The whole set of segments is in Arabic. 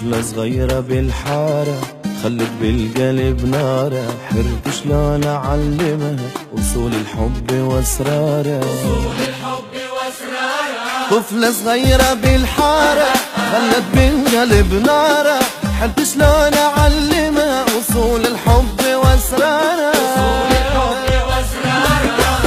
طفلة صغيرة بالحارة خلت بالقلب نارة، حرت شلون أعلمها أصول الحب وأسراره. طفلة صغيرة بالحارة خلت بالقلب نارة، حرت شلون أعلمها أصول الحب وأسراره.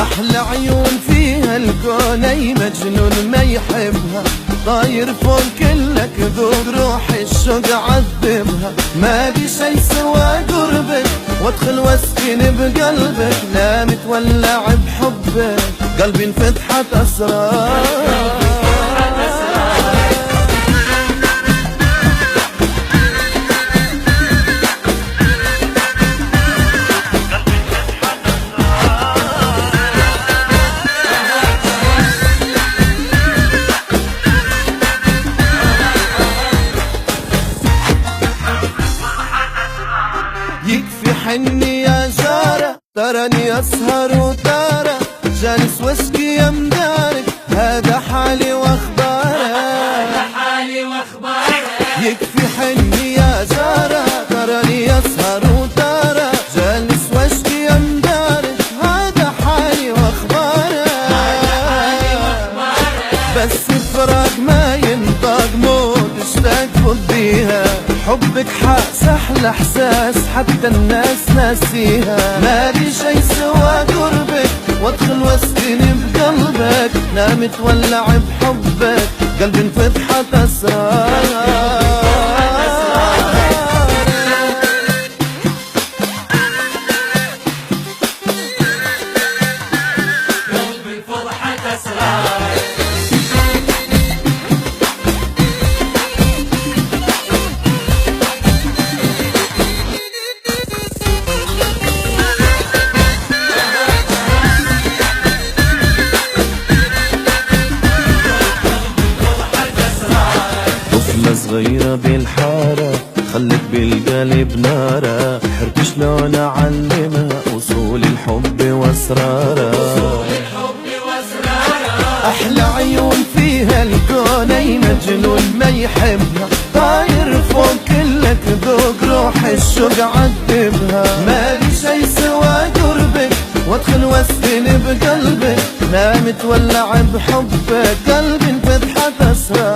أحلى عيون فيها الكون، أي مجنون ما يحبها، طاير فوق كلك ذوق روح الشوق عذبها. ما بي شي سوى قربك وادخل واسكن بقلبك، لا متولع بحبك قلبي انفتحت أسرار. يكفي حني يا جارة، تراني أسهر وتارة، جالس واسقي يا مدارك، هذا حالي واخبارك. يكفي حني يا جارة، تراني أسهر وتارة، جالس واسقي يا مدارك، هذا حالي واخبارك. بس فراق ما ينطق، موت اشتاق فضيها، حبك حاس احلى احساس حتى الناس ناسيها. ما لي شي سوى قربك وادخل واسكن بقلبك، نام متولع بحبك قلبي انفتحت اسرار. صغيرة بالحارة خلت بالقلب نارة، حرت شلون أعلمها أصول الحب وأسراره. أحلى عيون فيها الكون، أي مجنون ما يحبها، طاير فوق كلك ذوق روح الشوق عذبها. ما لي شي سوى قربك وادخل واسكن بقلبك، نام متولع بحبك قلبي انفتحت أسرار.